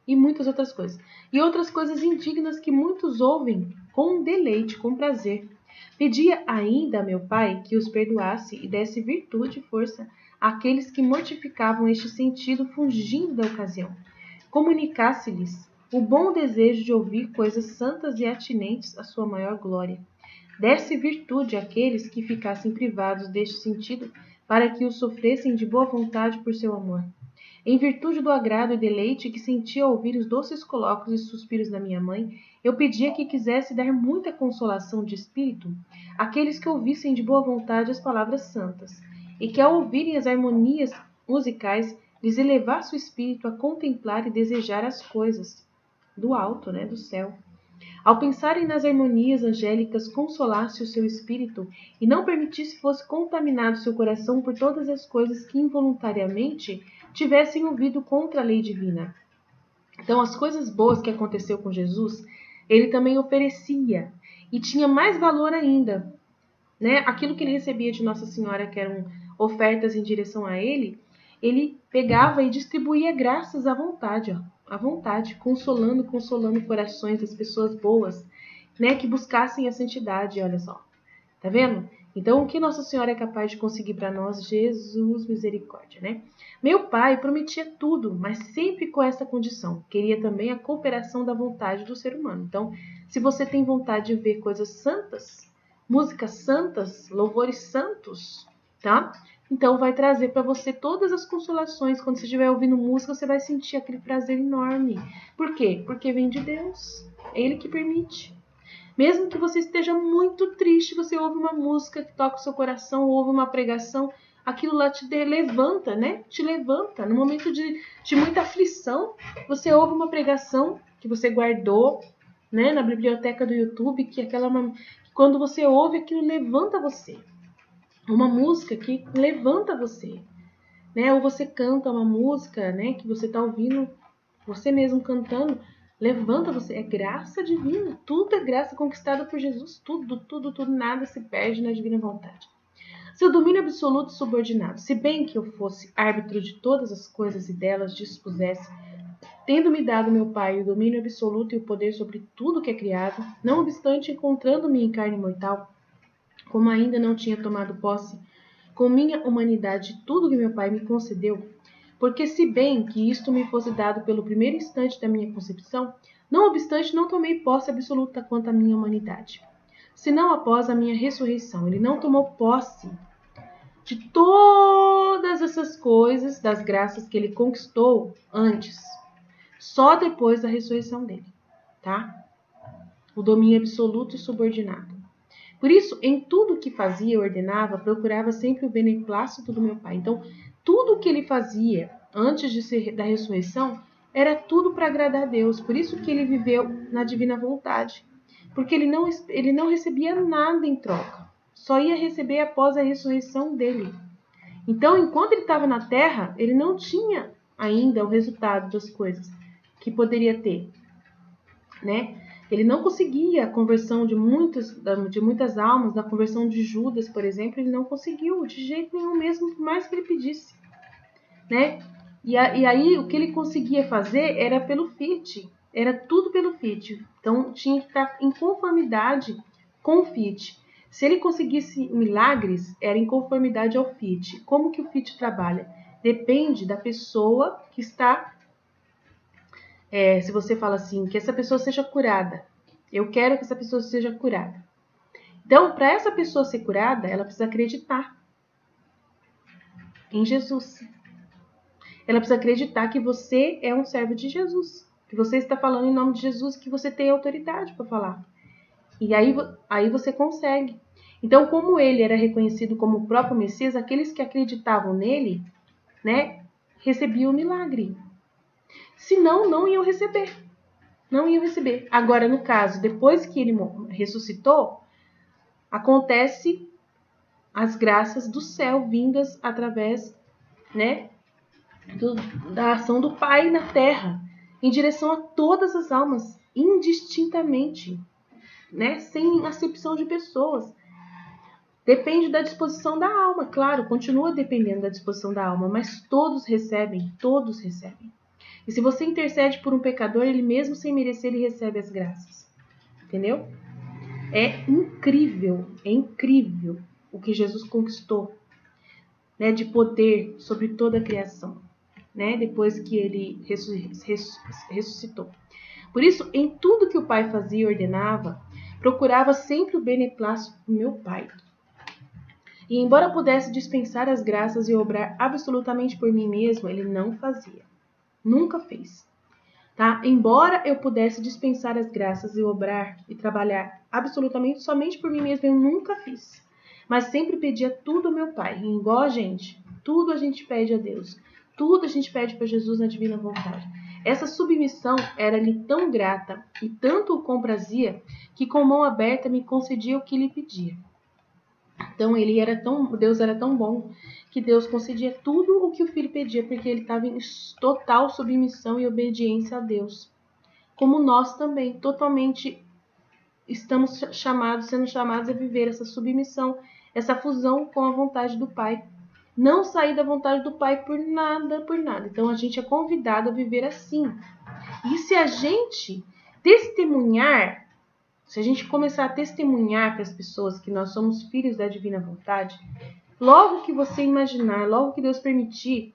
e muitas outras coisas. E outras coisas indignas que muitos ouvem com deleite, com prazer. Pedia ainda a meu pai que os perdoasse e desse virtude e força àqueles que mortificavam este sentido fugindo da ocasião. Comunicasse-lhes o bom desejo de ouvir coisas santas e atinentes à sua maior glória. Desse virtude àqueles que ficassem privados deste sentido, para que o sofressem de boa vontade por seu amor. Em virtude do agrado e deleite que sentia ao ouvir os doces colóquios e suspiros da minha mãe, eu pedia que quisesse dar muita consolação de espírito àqueles que ouvissem de boa vontade as palavras santas, e que ao ouvirem as harmonias musicais lhes elevasse o espírito a contemplar e desejar as coisas do alto, né, do céu. Ao pensarem nas harmonias angélicas, consolasse o seu espírito e não permitisse fosse contaminado seu coração por todas as coisas que involuntariamente tivessem ouvido contra a lei divina. Então, as coisas boas que aconteceu com Jesus ele também oferecia. E tinha mais valor ainda, né? Aquilo que ele recebia de Nossa Senhora, que eram ofertas em direção a ele pegava e distribuía graças à vontade, ó, à vontade, consolando corações das pessoas boas, né? Que buscassem a santidade, olha só. Tá vendo? Então, o que Nossa Senhora é capaz de conseguir para nós? Jesus, misericórdia, né? Meu pai prometia tudo, mas sempre com essa condição. Queria também a cooperação da vontade do ser humano. Então, se você tem vontade de ver coisas santas, músicas santas, louvores santos, tá? Então, vai trazer para você todas as consolações. Quando você estiver ouvindo música, você vai sentir aquele prazer enorme. Por quê? Porque vem de Deus. É Ele que permite. Mesmo que você esteja muito triste, você ouve uma música que toca o seu coração, ouve uma pregação, aquilo lá te levanta, né? Te levanta. No momento de muita aflição, você ouve uma pregação que você guardou, né, na biblioteca do YouTube, quando você ouve, aquilo levanta você. Uma música que levanta você, né? Ou você canta uma música, né, que você está ouvindo, você mesmo cantando, levanta você. É graça divina. Tudo é graça conquistada por Jesus. Tudo, nada se perde na divina vontade. Seu domínio absoluto e subordinado. Se bem que eu fosse árbitro de todas as coisas e delas dispusesse, tendo-me dado meu Pai o domínio absoluto e o poder sobre tudo que é criado, não obstante encontrando-me em carne mortal, como ainda não tinha tomado posse, com minha humanidade de tudo que meu Pai me concedeu, porque se bem que isto me fosse dado pelo primeiro instante da minha concepção, não obstante não tomei posse absoluta quanto à minha humanidade. Senão após a minha ressurreição, ele não tomou posse de todas essas coisas, das graças que ele conquistou antes, só depois da ressurreição dele, tá? O domínio absoluto e subordinado. Por isso, em tudo que fazia e ordenava, procurava sempre o beneplácito do meu Pai. Então, tudo que ele fazia antes da ressurreição era tudo para agradar a Deus. Por isso que ele viveu na divina vontade. Porque ele não recebia nada em troca. Só ia receber após a ressurreição dele. Então, enquanto ele estava na terra, ele não tinha ainda o resultado das coisas que poderia ter, né? Ele não conseguia a conversão de muitas almas, da conversão de Judas, por exemplo, ele não conseguiu de jeito nenhum mesmo, por mais que ele pedisse, né? E aí o que ele conseguia fazer era pelo Fiat, era tudo pelo Fiat. Então tinha que estar em conformidade com o Fiat. Se ele conseguisse milagres, era em conformidade ao Fiat. Como que o Fiat trabalha? Depende da pessoa que está... se você fala assim, que essa pessoa seja curada. Eu quero que essa pessoa seja curada. Então, para essa pessoa ser curada, ela precisa acreditar em Jesus. Ela precisa acreditar que você é um servo de Jesus. Que você está falando em nome de Jesus, que você tem autoridade para falar. E aí você consegue. Então, como ele era reconhecido como o próprio Messias, aqueles que acreditavam nele, né, recebiam o milagre. Senão, não iam receber. Não iam receber. Agora, no caso, depois que ele ressuscitou, acontece as graças do céu vindas através, né, da ação do Pai na terra, em direção a todas as almas, indistintamente, né, sem acepção de pessoas. Depende da disposição da alma, claro, continua dependendo da disposição da alma, mas todos recebem, todos recebem. E se você intercede por um pecador, ele mesmo sem merecer, ele recebe as graças. Entendeu? É incrível o que Jesus conquistou, né, de poder sobre toda a criação, né, depois que ele ressuscitou. Por isso, em tudo que o Pai fazia e ordenava, procurava sempre o beneplácito do meu Pai. E embora pudesse dispensar as graças e obrar absolutamente por mim mesmo, ele não fazia. Nunca fez. Tá? Embora eu pudesse dispensar as graças e obrar e trabalhar absolutamente somente por mim mesmo, eu nunca fiz. Mas sempre pedia tudo ao meu Pai. E igual a gente, tudo a gente pede a Deus. Tudo a gente pede para Jesus na divina vontade. Essa submissão era-lhe tão grata e tanto o comprazia que com mão aberta me concedia o que lhe pedia. Então Deus era tão bom que Deus concedia tudo o que o filho pedia, porque ele estava em total submissão e obediência a Deus. como nós também, totalmente estamos sendo chamados a viver essa submissão, essa fusão com a vontade do Pai. Não sair da vontade do Pai por nada, por nada. Então a gente é convidado a viver assim. E se a gente testemunhar, se a gente começar a testemunhar para as pessoas que nós somos filhos da divina vontade, logo que você imaginar, logo que Deus permitir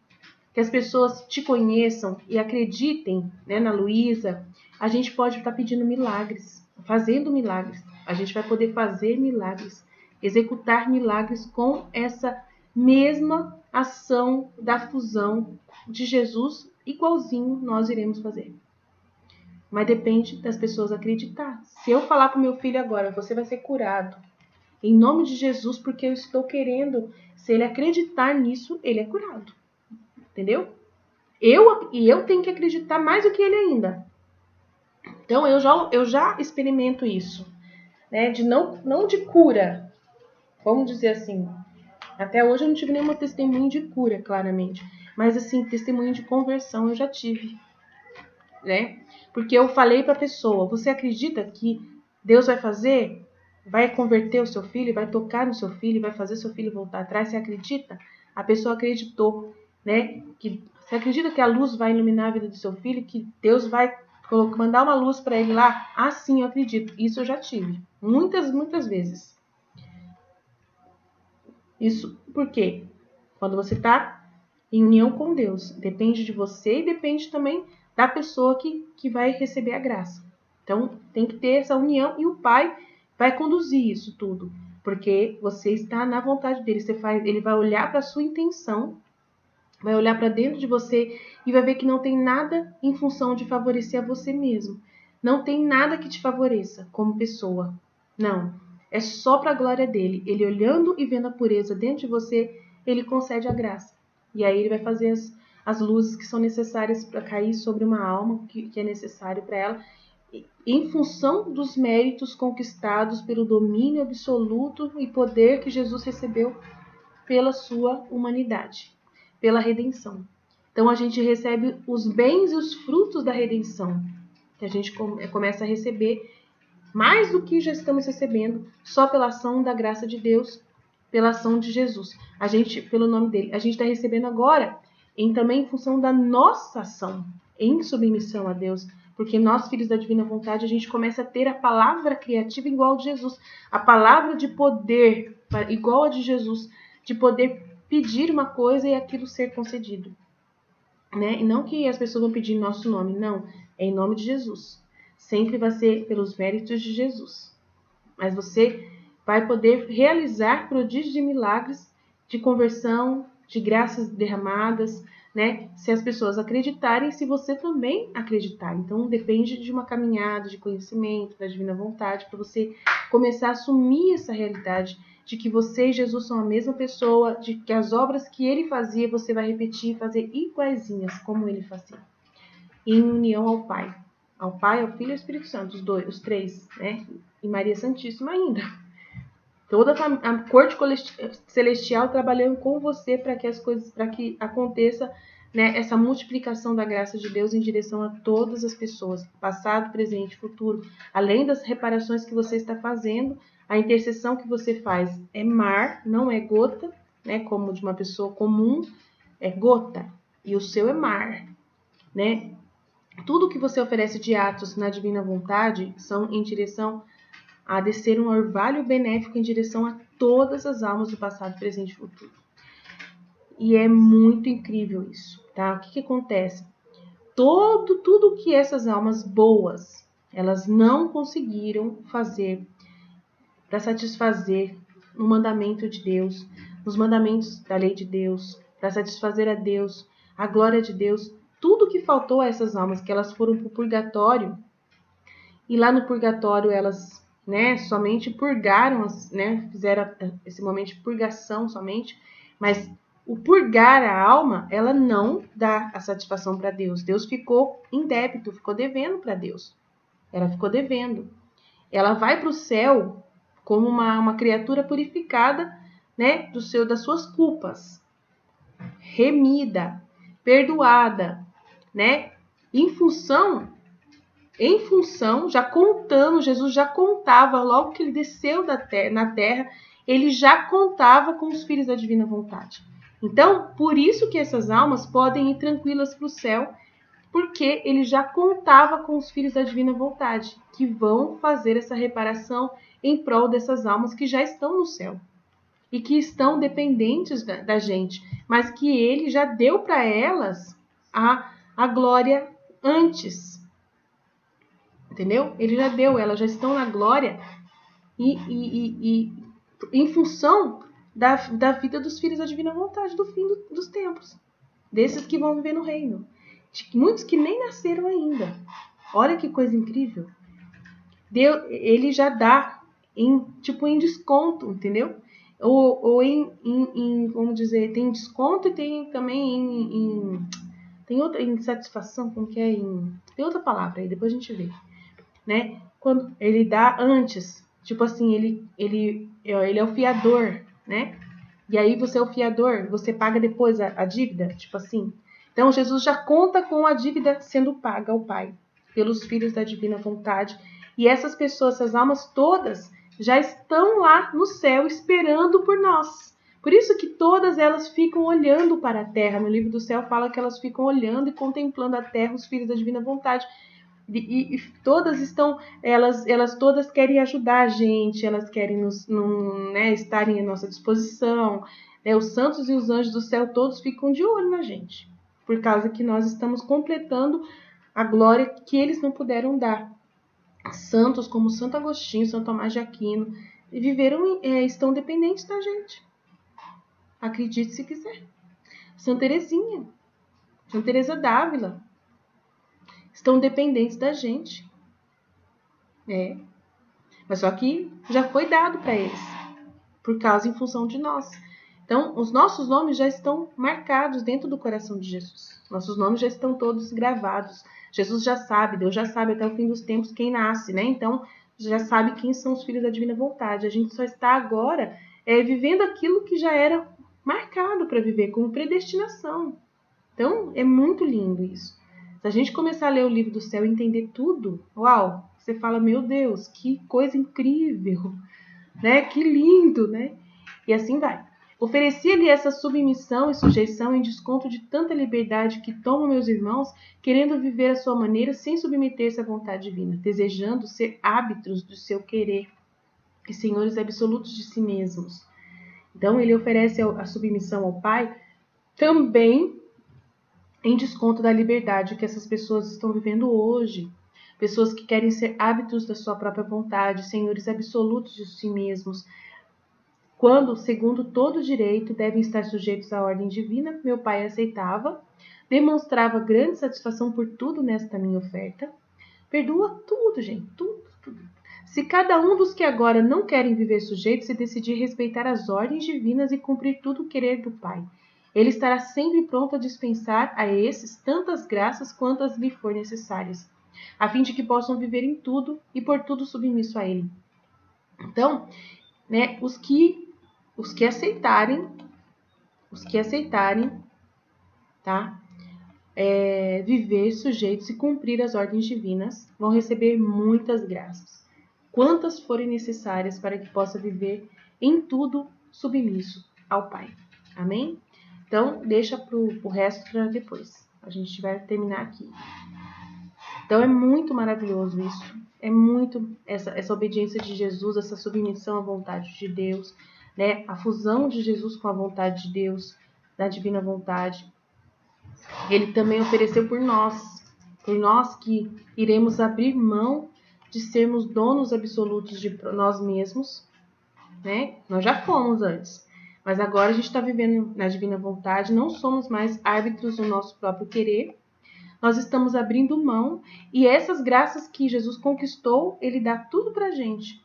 que as pessoas te conheçam e acreditem, né, na Luísa, a gente pode estar pedindo milagres, fazendo milagres. A gente vai poder fazer milagres, executar milagres com essa mesma ação da fusão de Jesus, igualzinho nós iremos fazer. Mas depende das pessoas acreditar. Se eu falar para o meu filho agora, você vai ser curado, em nome de Jesus, porque eu estou querendo, se ele acreditar nisso, ele é curado. Entendeu? Eu tenho que acreditar mais do que ele ainda. Então eu já experimento isso, né? De não de cura, vamos dizer assim. Até hoje eu não tive nenhuma testemunho de cura, claramente. Mas assim, testemunho de conversão eu já tive, né? Porque eu falei para a pessoa, você acredita que Deus vai fazer? Vai converter o seu filho, vai tocar no seu filho, vai fazer seu filho voltar atrás? Você acredita? A pessoa acreditou, né? Você acredita que a luz vai iluminar a vida do seu filho? Que Deus vai mandar uma luz para ele lá? Ah, sim, eu acredito. Isso eu já tive. Muitas vezes. Isso por quê? Quando você está em união com Deus. Depende de você e depende também da pessoa que vai receber a graça. Então, tem que ter essa união e o Pai vai conduzir isso tudo. Porque você está na vontade dele. Ele vai olhar para a sua intenção, vai olhar para dentro de você e vai ver que não tem nada em função de favorecer a você mesmo. Não tem nada que te favoreça como pessoa. Não. É só para a glória dele. Ele olhando e vendo a pureza dentro de você, ele concede a graça. E aí ele vai fazer as luzes que são necessárias para cair sobre uma alma, que é necessário para ela, em função dos méritos conquistados pelo domínio absoluto e poder que Jesus recebeu pela sua humanidade, pela redenção. Então a gente recebe os bens e os frutos da redenção, que a gente começa a receber mais do que já estamos recebendo, só pela ação da graça de Deus, pela ação de Jesus. A gente, pelo nome dele, a gente está recebendo agora também em função da nossa ação, em submissão a Deus. Porque nós, filhos da divina vontade, a gente começa a ter a palavra criativa igual a de Jesus. A palavra de poder igual a de Jesus. De poder pedir uma coisa e aquilo ser concedido. Né? E não que as pessoas vão pedir em nosso nome, não. É em nome de Jesus. Sempre vai ser pelos méritos de Jesus. Mas você vai poder realizar prodígios e milagres de conversão, de graças derramadas, né? Se as pessoas acreditarem, se você também acreditar. Então, depende de uma caminhada, de conhecimento, da divina vontade, para você começar a assumir essa realidade de que você e Jesus são a mesma pessoa, de que as obras que ele fazia, você vai repetir e fazer iguaizinhas como ele fazia. Em união ao Pai. Ao Pai, ao Filho e ao Espírito Santo, os três, né? E Maria Santíssima ainda. Toda a corte celestial trabalhando com você para que aconteça, né, essa multiplicação da graça de Deus em direção a todas as pessoas, passado, presente, futuro. Além das reparações que você está fazendo, a intercessão que você faz é mar, não é gota, né, como de uma pessoa comum, é gota. E o seu é mar, né? Tudo que você oferece de atos na divina vontade são em direção a descer um orvalho benéfico em direção a todas as almas do passado, presente e futuro. E é muito incrível isso, tá? O que acontece? Tudo que essas almas boas, elas não conseguiram fazer para satisfazer o mandamento de Deus, os mandamentos da lei de Deus, para satisfazer a Deus, a glória de Deus, tudo que faltou a essas almas, que elas foram para o purgatório, e lá no purgatório elas, né, somente purgaram, né, fizeram esse momento de purgação somente, mas o purgar a alma, ela não dá a satisfação para Deus. Deus ficou em débito, ficou devendo para Deus. Ela ficou devendo. Ela vai para o céu como uma criatura purificada, né, das suas culpas, remida, perdoada, né, em função em função, já contando, Jesus já contava, logo que ele desceu na terra, ele já contava com os filhos da divina vontade. Então, por isso que essas almas podem ir tranquilas para o céu, porque ele já contava com os filhos da divina vontade, que vão fazer essa reparação em prol dessas almas que já estão no céu e que estão dependentes da gente, mas que ele já deu para elas a glória antes. Entendeu? Ele já deu, elas já estão na glória e em função da vida dos filhos da divina vontade, do fim dos tempos. Desses que vão viver no reino. Muitos que nem nasceram ainda. Olha que coisa incrível. Ele já dá em desconto, entendeu? Ou vamos dizer, tem desconto e tem também tem outra em satisfação, como que é? Tem outra palavra aí, depois a gente vê. Né? Quando ele dá antes, tipo assim, ele é o fiador, né? E aí você é o fiador, você paga depois a dívida, tipo assim. Então Jesus já conta com a dívida sendo paga ao Pai, pelos filhos da divina vontade. E essas pessoas, essas almas todas, já estão lá no céu esperando por nós. Por isso que todas elas ficam olhando para a terra. No livro do céu fala que elas ficam olhando e contemplando a terra, os filhos da divina vontade. E todas estão, elas todas querem ajudar a gente, elas querem estarem à nossa disposição. Os santos e os anjos do céu todos ficam de olho na gente, por causa que nós estamos completando a glória que eles não puderam dar. Santos como Santo Agostinho, Santo Tomás de Aquino, estão dependentes da gente. Acredite se quiser. Santa Teresinha, Santa Teresa d'Ávila, estão dependentes da gente. Mas só que já foi dado para eles, por causa em função de nós. Então, os nossos nomes já estão marcados dentro do coração de Jesus. Nossos nomes já estão todos gravados. Jesus já sabe, Deus já sabe até o fim dos tempos quem nasce, né? Então, já sabe quem são os filhos da divina vontade. A gente só está agora vivendo aquilo que já era marcado para viver, como predestinação. Então, é muito lindo isso. Se a gente começar a ler o livro do céu e entender tudo, uau, você fala, meu Deus, que coisa incrível, né? Que lindo, né? E assim vai. Oferecia-lhe essa submissão e sujeição em desconto de tanta liberdade que tomam meus irmãos, querendo viver à sua maneira sem submeter-se à vontade divina, desejando ser árbitros do seu querer e senhores absolutos de si mesmos. Então, ele oferece a submissão ao Pai também em desconto da liberdade que essas pessoas estão vivendo hoje. Pessoas que querem ser árbitros da sua própria vontade, senhores absolutos de si mesmos, quando, segundo todo direito, devem estar sujeitos à ordem divina, meu pai aceitava, demonstrava grande satisfação por tudo nesta minha oferta. Perdoa tudo, gente, tudo. Se cada um dos que agora não querem viver sujeitos se decidir respeitar as ordens divinas e cumprir tudo o querer do Pai, ele estará sempre pronto a dispensar a esses tantas graças quantas lhe for necessárias, a fim de que possam viver em tudo e por tudo submisso a ele. Então, né, os que aceitarem, tá? Viver sujeitos e cumprir as ordens divinas vão receber muitas graças, quantas forem necessárias para que possa viver em tudo submisso ao Pai. Amém? Então, deixa pro resto para depois. A gente vai terminar aqui. Então, é muito maravilhoso isso. É muito essa obediência de Jesus, essa submissão à vontade de Deus, né? A fusão de Jesus com a vontade de Deus, da divina vontade. Ele também ofereceu por nós que iremos abrir mão de sermos donos absolutos de nós mesmos, né? Nós já fomos antes, mas agora a gente está vivendo na divina vontade, não somos mais árbitros do nosso próprio querer, nós estamos abrindo mão e essas graças que Jesus conquistou, ele dá tudo para a gente,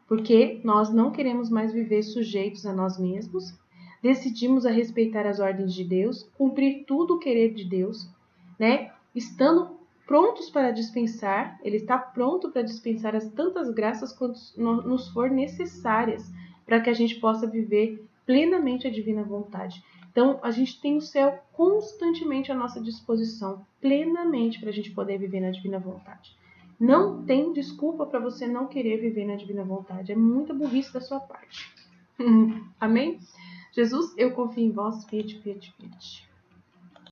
porque nós não queremos mais viver sujeitos a nós mesmos, decidimos a respeitar as ordens de Deus, cumprir tudo o querer de Deus, né? Estando prontos para dispensar, ele está pronto para dispensar as tantas graças quanto nos for necessárias para que a gente possa viver plenamente a divina vontade. Então, a gente tem o céu constantemente à nossa disposição, plenamente, para a gente poder viver na divina vontade. Não tem desculpa para você não querer viver na divina vontade. É muita burrice da sua parte. Amém? Jesus, eu confio em vós. Fiat, fiat, fiat.